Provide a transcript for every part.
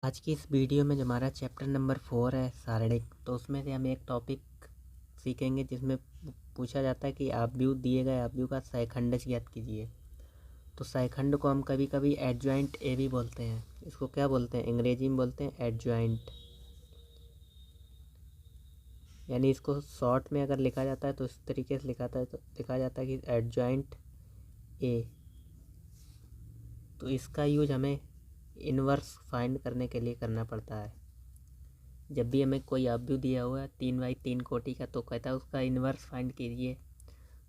आज की इस वीडियो में जो हमारा चैप्टर नंबर 4 है सारणिक, तो उसमें से हम एक टॉपिक सीखेंगे जिसमें पूछा जाता है कि आव्यूह दिए गए आव्यूह का सहखंड ज्ञात कीजिए। तो सहखंड को हम कभी कभी एडजॉइंट ए भी बोलते हैं। इसको क्या बोलते हैं? अंग्रेजी में बोलते हैं एडजॉइंट। यानी इसको शॉर्ट में अगर लिखा जाता है तो इस तरीके से लिखा जाता है कि एडजॉइंट ए। तो इसका यूज हमें इनवर्स फाइंड करने के लिए करना पड़ता है। जब भी हमें कोई आव्यूह दिया हुआ है 3/3 कोटि का, तो कहता है उसका इन्वर्स फाइंड कीजिए।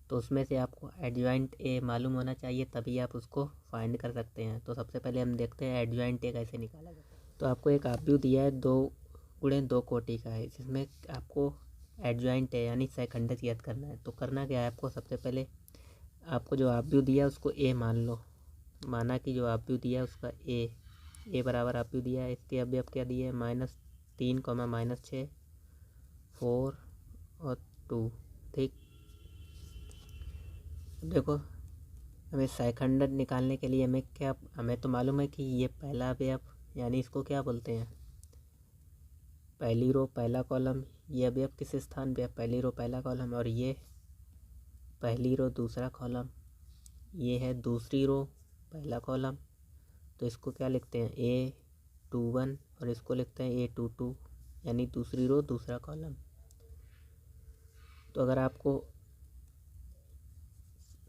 तो उसमें से आपको एडजॉइंट ए मालूम होना चाहिए, तभी आप उसको फाइंड कर सकते हैं। तो सबसे पहले हम देखते हैं एडजॉइंट ए कैसे निकाला जाता है। तो आपको एक आव्यूह दिया है 2x2 कोटि का है, जिसमें आपको एडजॉइंट ए यानी सहखंड ज्ञात करना है। तो करना क्या है, आपको सबसे पहले आपको जो आव्यूह दिया है उसको ए मान लो। माना कि जो आव्यूह दिया है उसका ए बराबर आव्यूह दिया है। इसके अवयव क्या दिए है? -3, -6, 4 और 2। ठीक, देखो हमें सहखंड निकालने के लिए हमें तो मालूम है कि ये पहला अवयव यानी इसको क्या बोलते हैं? पहली रो पहला कॉलम। ये अवयव किस स्थान पे है? पहली रो पहला कॉलम। और ये पहली रो दूसरा कॉलम, ये है दूसरी रो पहला कॉलम। तो इसको क्या लिखते हैं? A21 और इसको लिखते हैं A22 यानी दूसरी रो दूसरा कॉलम। तो अगर आपको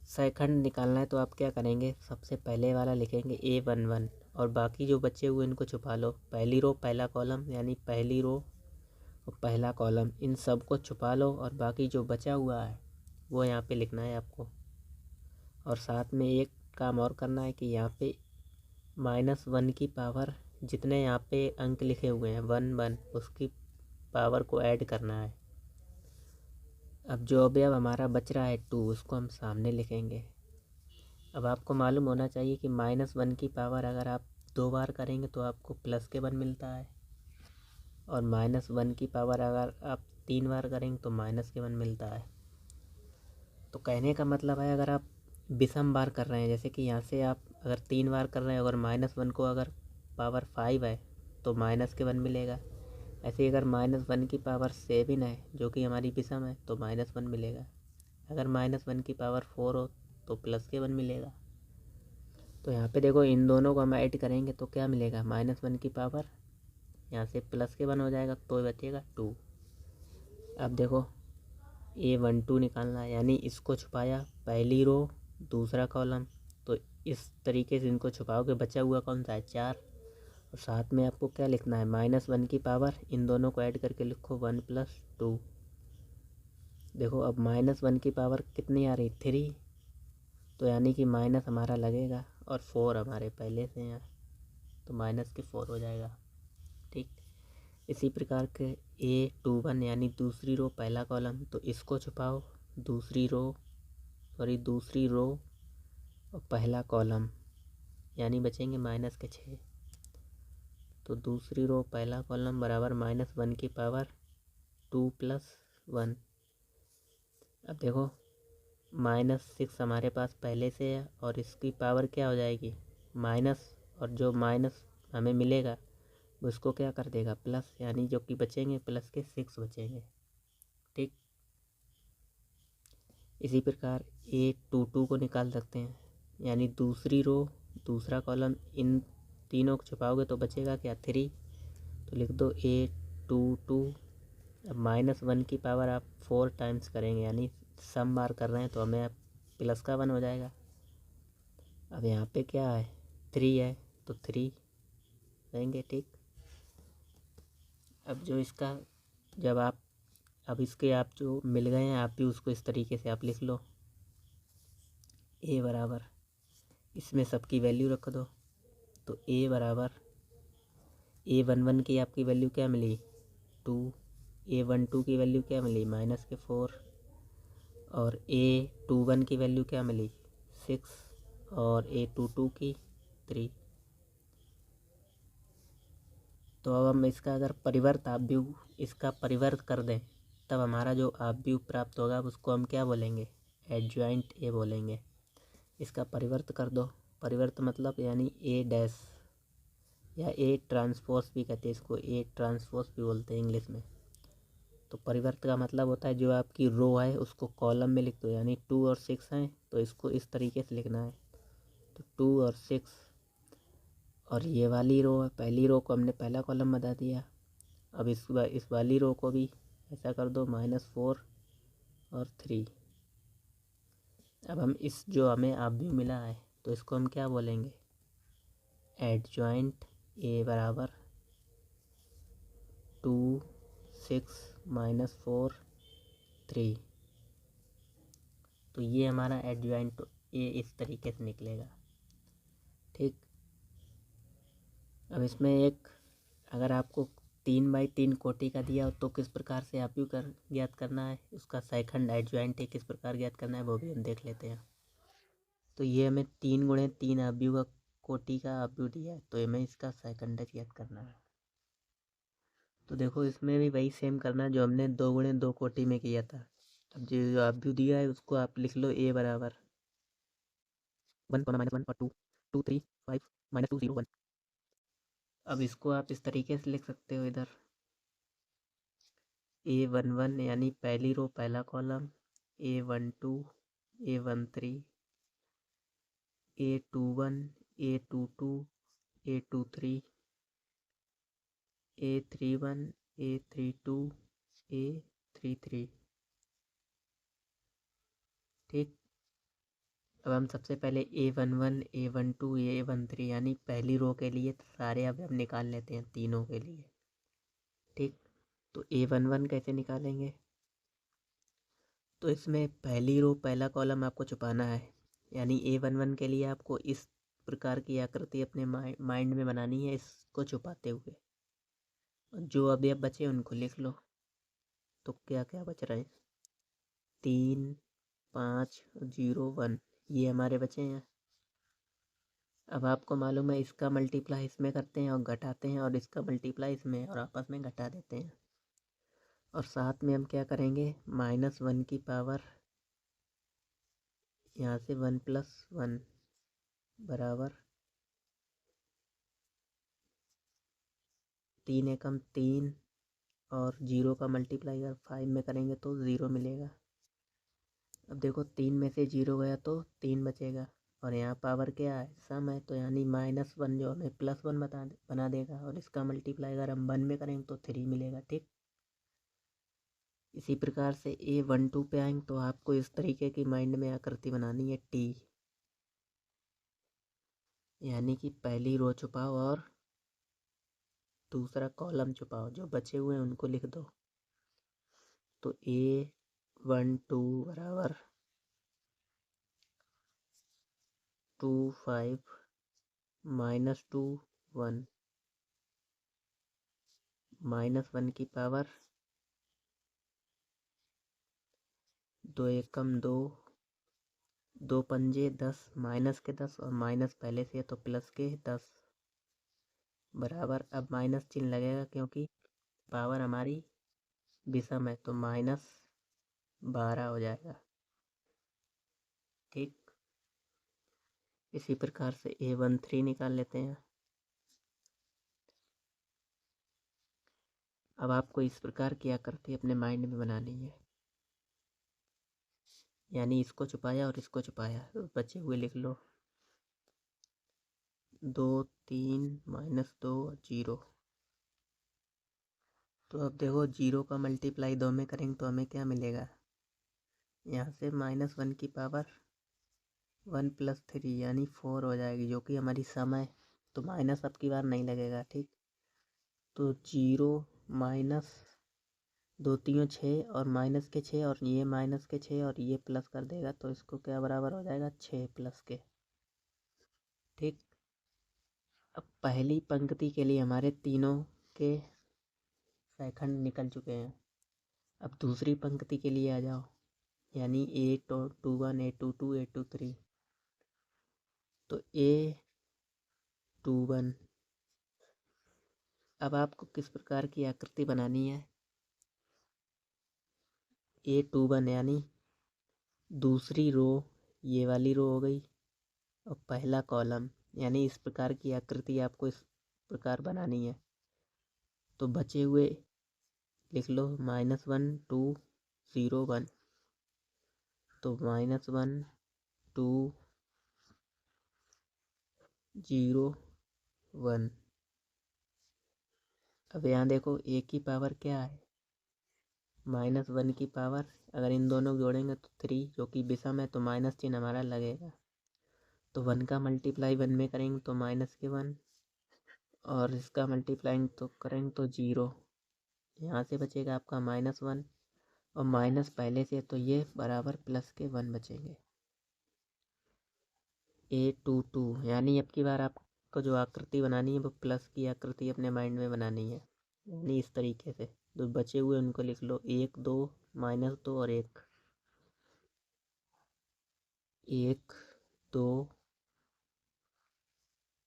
सहखंड निकालना है तो आप क्या करेंगे? सबसे पहले वाला लिखेंगे A11 और बाकी जो बचे हुए इनको छुपा लो। पहली रो पहला कॉलम यानी पहली रो और पहला कॉलम, इन सब को छुपा लो और बाकी जो बचा हुआ है वो यहाँ पे लिखना है आपको। और साथ में एक काम और करना है कि यहाँ पे -1 की पावर, जितने यहाँ पे अंक लिखे हुए हैं 1 उसकी पावर को ऐड करना है। अब जो अवयव हमारा बच रहा है 2, उसको हम सामने लिखेंगे। अब आपको मालूम होना चाहिए कि -1 की पावर अगर आप 2 बार करेंगे तो आपको +1 मिलता है, और -1 की पावर अगर आप 3 बार करेंगे तो -1 मिलता है। तो कहने का मतलब है, अगर आप विषम बार कर रहे हैं, जैसे कि यहाँ से आप अगर 3 बार कर रहे हैं, अगर -1 को अगर पावर 5 है तो -1 मिलेगा। ऐसे ही अगर -1 की पावर 7 है जो कि हमारी विषम है तो -1 मिलेगा। अगर -1 की पावर 4 हो तो +1 मिलेगा। तो यहाँ पे देखो, इन दोनों को हम ऐड करेंगे तो क्या मिलेगा? -1 की पावर यहाँ से +1 हो जाएगा तो बचेगा 2। अब देखो A12 निकालना है, यानी इसको छुपाया पहली रो दूसरा कॉलम। तो इस तरीके से इनको छुपाओगे, बचा हुआ कौन सा है? 4। और साथ में आपको क्या लिखना है? -1 की पावर, इन दोनों को ऐड करके लिखो 1 + 2। देखो अब -1 की पावर कितनी आ रही? 3। तो यानी कि माइनस हमारा लगेगा और 4 हमारे पहले से हैं तो -4 हो जाएगा। ठीक, इसी प्रकार के A21 यानी दूसरी रो पहला कॉलम, तो इसको छुपाओ दूसरी रो और पहला कॉलम, यानी बचेंगे -6। तो दूसरी रो पहला कॉलम बराबर -1 की पावर 2 + 1। अब देखो -6 हमारे पास पहले से है और इसकी पावर क्या हो जाएगी? माइनस, और जो माइनस हमें मिलेगा उसको क्या कर देगा? प्लस, यानी जो कि बचेंगे प्लस के 6 बचेंगे। ठीक, इसी प्रकार A22 को निकाल सकते हैं, यानी दूसरी रो दूसरा कॉलम, इन तीनों को छुपाओगे तो बचेगा क्या? 3। तो लिख दो A22। अब -1 की पावर आप 4 टाइम्स करेंगे, यानी सम बार कर रहे हैं तो हमें +1 हो जाएगा। अब यहाँ पे क्या है? 3 है तो 3 रहेंगे। ठीक, अब जो इसका जब आप अब इसके आप जो मिल गए हैं, आप भी उसको इस तरीके से आप लिख लो। A बराबर, इसमें सबकी वैल्यू रख दो। तो A बराबर A11 की आपकी वैल्यू क्या मिली? 2। A12 की वैल्यू क्या मिली? -4। और A21 की वैल्यू क्या मिली? 6। और A22 की 3। तो अब हम इसका अगर इसका परिवर्त कर दें, तब हमारा जो आव्यूह प्राप्त होगा उसको हम क्या बोलेंगे? एडजॉइंट ए बोलेंगे। इसका परिवर्त कर दो। परिवर्त मतलब यानी A डैश, या ए ट्रांसपोज भी कहते हैं इसको, ए ट्रांसपोज भी बोलते हैं इंग्लिश में। तो परिवर्त का मतलब होता है जो आपकी रो है उसको कॉलम में लिख दो, यानी 2 और 6 हैं तो इसको इस तरीके से लिखना है। तो 2 और 6, और ये वाली रो है, पहली रो को हमने पहला कॉलम बता दिया। अब इस वाली रो को भी ऐसा कर दो, -4 और 3। अब हम इस जो हमें आव्यूह मिला है तो इसको हम क्या बोलेंगे, एडजॉइंट ए बराबर 2 6 -4 3। तो ये हमारा एडजॉइंट ए इस तरीके से निकलेगा। ठीक, अब इसमें एक, अगर आपको 3x3 कोटि का दिया हो तो किस प्रकार से आव्यूह ज्ञात करना है, उसका सेकंड एडजॉइंट किस प्रकार ज्ञात करना है वो भी हम देख लेते हैं। तो ये हमें 3x3 आव्यूह का कोटि का आव्यूह दिया है, तो हमें इसका सेकंड ज्ञात करना है। तो देखो इसमें भी वही सेम करना है जो हमने 2x2 कोटि में किया था। अब जो आव्यूह दिया है उसको आप लिख लो ए बराबर 1, -1 और 2 2 3 5 -2 0 1। अब इसको आप इस तरीके से लिख सकते हो, इधर A11 यानी पहली रो पहला column, A12 A13 A21 A22 A23 A31 A32 A33। ठीक, अब हम सबसे पहले A11 A12 A13 यानी पहली रो के लिए सारे अब हम निकाल लेते हैं तीनों के लिए। ठीक, तो A11 कैसे निकालेंगे, तो इसमें पहली रो पहला कॉलम आपको छुपाना है, यानी A11 के लिए आपको इस प्रकार की आकृति अपने माइंड में बनानी है, इसको छुपाते हुए। और जो अभी अब बचे उनको लिख लो। तो क्या क्या बच रहे हैं, 3 5 0 1, ये हमारे बचे हैं। अब आपको मालूम है इसका मल्टीप्लाई इसमें करते हैं और घटाते हैं, और इसका मल्टीप्लाई इसमें और आपस में घटा देते हैं। और साथ में हम क्या करेंगे, -1 की पावर, यहाँ से 1 + 1 बराबर 3 एकम 3, और 0 का मल्टीप्लाई अगर 5 में करेंगे तो 0 मिलेगा। अब देखो 3 में से 0 गया तो 3 बचेगा, और यहाँ पावर क्या है, सम है, तो यानी -1 जो हमें +1 बना देगा, और इसका मल्टीप्लाई अगर हम 1 में करेंगे तो 3 मिलेगा। ठीक, इसी प्रकार से A12 पे आएंगे तो आपको इस तरीके की माइंड में आकृति बनानी है T, यानी कि पहली रो छुपाओ और दूसरा कॉलम छुपाओ, जो बचे हुए हैं उनको लिख दो। तो A12 बराबर 2 5 -2 1 -1 की पावर 2 एकम 2 2 पंजे 10, माइनस के 10 और माइनस पहले से है तो प्लस के 10 बराबर, अब माइनस चिन्ह लगेगा क्योंकि पावर हमारी विषम है, तो -12 हो जाएगा। ठीक, इसी प्रकार से A13 निकाल लेते हैं। अब आपको इस प्रकार की आकृति अपने माइंड में बनानी है, यानी इसको छुपाया और इसको छुपाया, तो बचे हुए लिख लो 2 3 -2 0। तो अब देखो 0 का मल्टीप्लाई 2 में करेंगे तो हमें क्या मिलेगा, यहाँ से -1 की पावर 1 + 3 यानी 4 हो जाएगी, जो कि हमारी सम है, तो माइनस अब की बार नहीं लगेगा। ठीक, तो 0 माइनस 2 3 6 और माइनस के 6 और ये माइनस के 6 और ये प्लस कर देगा, तो इसको क्या बराबर हो जाएगा 6 + के। ठीक, अब पहली पंक्ति के लिए हमारे तीनों के सेकंड निकल चुके हैं। अब दूसरी पंक्ति के लिए आ जाओ, यानी A21 A22 A23। तो A21, अब आपको किस प्रकार की आकृति बनानी है, A21 यानी दूसरी रो, ये वाली रो हो गई, और पहला कॉलम, यानी इस प्रकार की आकृति आपको इस प्रकार बनानी है। तो बचे हुए लिख लो -1 2 0 1। तो -1 2 0 1। अब यहाँ देखो ए की पावर क्या है, -1 की पावर। अगर इन दोनों को जोड़ेंगे तो 3, जो कि विषम है तो माइनस चिन्ह हमारा लगेगा। तो 1 का मल्टीप्लाई 1 में करेंगे तो -1, और इसका मल्टीप्लाइंग तो करेंगे तो 0। यहाँ से बचेगा आपका -1, और माइनस पहले से तो ये बराबर प्लस के 1 बचेंगे। A22, यानी अब की बार आपको जो आकृति बनानी है वो प्लस की आकृति अपने माइंड में बनानी है, यानी इस तरीके से। तो बचे हुए उनको लिख लो 1 2 -2 और 1 1 2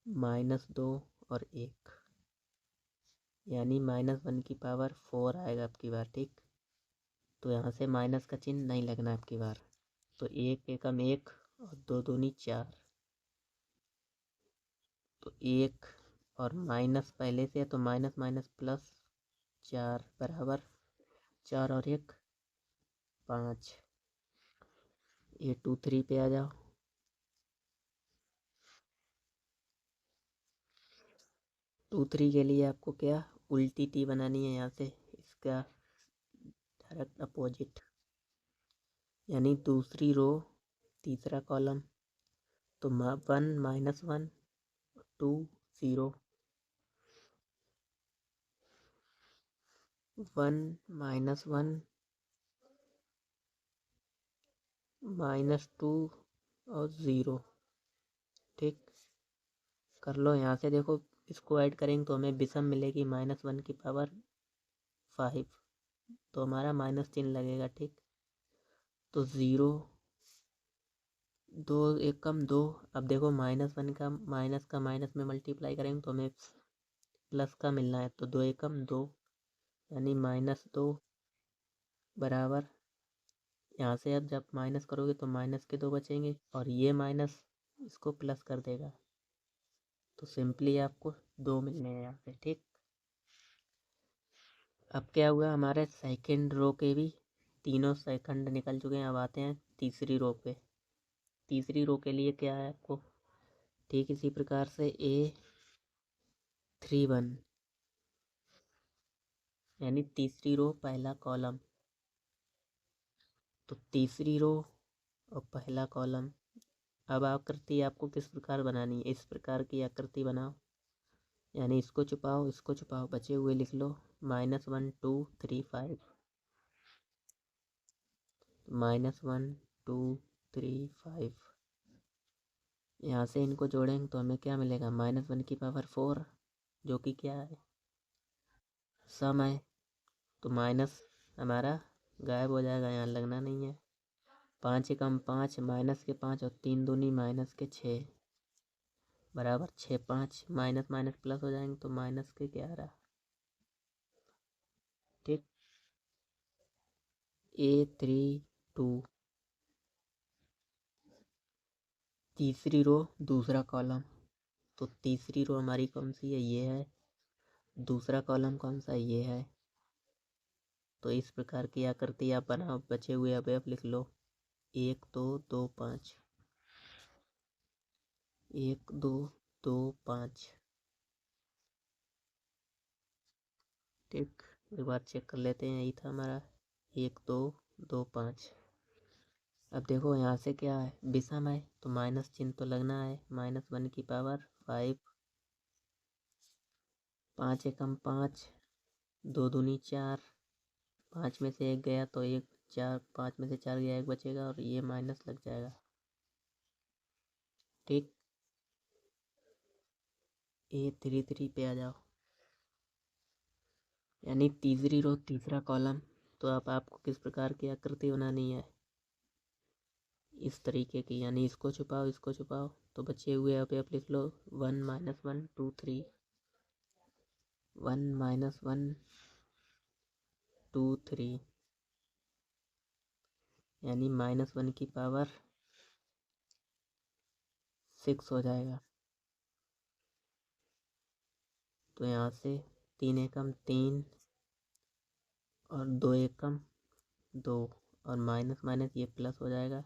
-2 और 1, यानी -1 की पावर 4 आएगा अब की बार। ठीक, तो यहाँ से माइनस का चिन्ह नहीं लगना अब की बार। तो 1 एकम 1 और 2 दूनी 4। तो 1 और माइनस पहले से है तो माइनस माइनस प्लस 4 बराबर 4 और 1 5। A23 पे आ जाओ। टू थ्री के लिए आपको क्या उल्टी टी बनानी है, यहाँ से इसका डायरेक्ट अपोजिट, यानी दूसरी रो तीसरा कॉलम। तो 1 -1 2 0 1 -1 -2 और 0। ठीक, कर लो। यहाँ से देखो इसको ऐड करेंगे तो हमें विषम मिलेगी -1 की पावर 5, तो हमारा माइनस चिन्ह लगेगा। ठीक, तो 0 2 एकम 2। अब देखो -1 का माइनस में मल्टीप्लाई करेंगे तो हमें प्लस का मिलना है, तो 2 एकम 2, यानी -2 बराबर। यहाँ से अब जब माइनस करोगे तो माइनस के 2 बचेंगे, और ये माइनस इसको प्लस कर देगा, तो सिंपली आपको 2 मिलने हैं यहाँ से। ठीक, अब क्या हुआ, हमारे सेकंड रो के भी तीनों सेकंड निकल चुके हैं। अब आते हैं तीसरी रो पे। तीसरी रो के लिए क्या है आपको, ठीक इसी प्रकार से A31, यानी तीसरी रो पहला कॉलम। तो तीसरी रो और पहला कॉलम। अब आकृति आपको किस प्रकार बनानी है, इस प्रकार की आकृति बनाओ, यानी इसको छुपाओ इसको छुपाओ, बचे हुए लिख लो -1 2 3 5 -1 2 3 5। यहाँ से इनको जोड़ेंगे तो हमें क्या मिलेगा, -1 की पावर 4, जो कि क्या है, सम है। तो माइनस हमारा गायब हो जाएगा, यहाँ लगना नहीं है। 5 एकम 5 माइनस के 5 और 3 दूनी माइनस के 6 बराबर 6 5 माइनस माइनस प्लस हो जाएंगे तो माइनस के 11। ठीक, A32 तीसरी रो दूसरा कॉलम। तो तीसरी रो हमारी कौन सी है, ये है। दूसरा कॉलम कौन सा है, ये है। तो इस प्रकार की आकृति आप बनाओ। बचे हुए अवयव लिख लो 1 2 2 5 1 2 2 5। ठीक, एक बार चेक कर लेते हैं, यही था हमारा 1 2 2 5। अब देखो यहाँ से क्या है, विषम है तो माइनस चिन्ह तो लगना है। -1 की पावर 5, 5 एकम 5 2 दूनी 4, 5 में से 1 गया तो 1 4, 5 में से 4 गया 1 बचेगा, और ये माइनस लग जाएगा। ठीक, A33 पे आ जाओ, यानी तीसरी रो तीसरा कॉलम। तो अब आपको किस प्रकार की आकृति बनानी है, इस तरीके की, यानी इसको छुपाओ इसको छुपाओ। तो बचे हुए आप लिख लो 1 -1 2 3 1 -1 2 3, यानी -1 की पावर 6 हो जाएगा। तो यहाँ से 3 एकम 3 और 2 एकम 2 और माइनस माइनस ये प्लस हो जाएगा,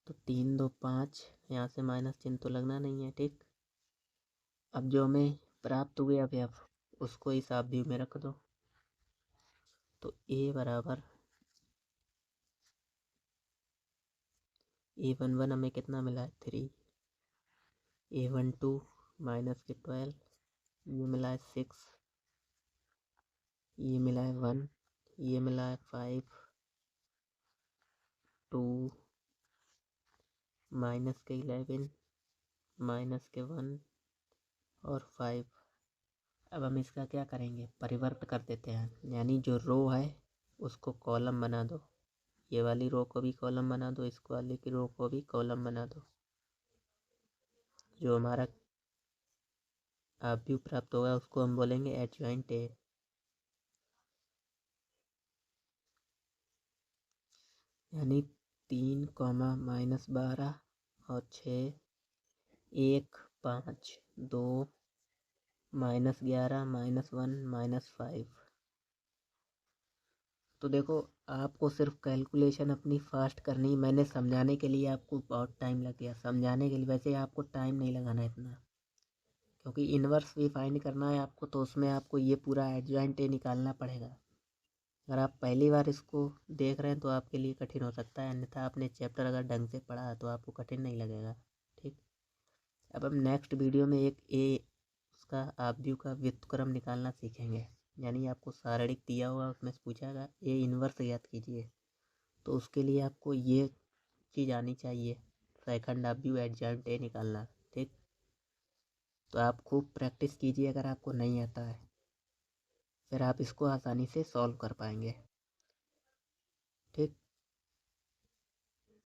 तो 3 2 5, यहाँ से माइनस चिन्ह तो लगना नहीं है। ठीक, अब जो हमें प्राप्त हुए अवयव उसको इस अवयव में रख दो। तो a बराबर a11 हमें कितना मिला है 3, a12 माइनस के 12, ये मिला है 6, ये मिला है 1, ये मिला है 5, 2 माइनस के 11 माइनस के 1 और 5। अब हम इसका क्या करेंगे, परिवर्त कर देते हैं, यानी जो रो है उसको कॉलम बना दो, ये वाली रो को भी कॉलम बना दो, इस वाली की रो को भी कॉलम बना दो। जो हमारा अवयव प्राप्त होगा उसको हम बोलेंगे एडजॉइंट ए। यानी 3 माइनस 12 और 6, 1 5 2 माइनस 11 माइनस 1 माइनस 5। तो देखो आपको सिर्फ कैलकुलेशन अपनी फास्ट करनी, मैंने समझाने के लिए आपको बहुत टाइम लग गया समझाने के लिए, वैसे आपको टाइम नहीं लगाना इतना, क्योंकि इन्वर्स भी फाइंड करना है आपको, तो उसमें आपको ये पूरा एडजॉइंट ए निकालना पड़ेगा। अगर आप पहली बार इसको देख रहे हैं तो आपके लिए कठिन हो सकता है, अन्यथा आपने चैप्टर अगर ढंग से पढ़ा है तो आपको कठिन नहीं लगेगा। ठीक, अब हम नेक्स्ट वीडियो में एक ए उसका अवयव का व्युत्क्रम निकालना सीखेंगे, यानी आपको सारणिक दिया होगा उसमें से पूछागा ए इन्वर्स ज्ञात कीजिए, तो उसके लिए आपको ये चीज़ आनी चाहिए, सेकंड अवयव एडजॉइंट ए निकालना। ठीक, तो आप खूब प्रैक्टिस कीजिए, अगर आपको नहीं आता है फिर आप इसको आसानी से सॉल्व कर पाएंगे। ठीक।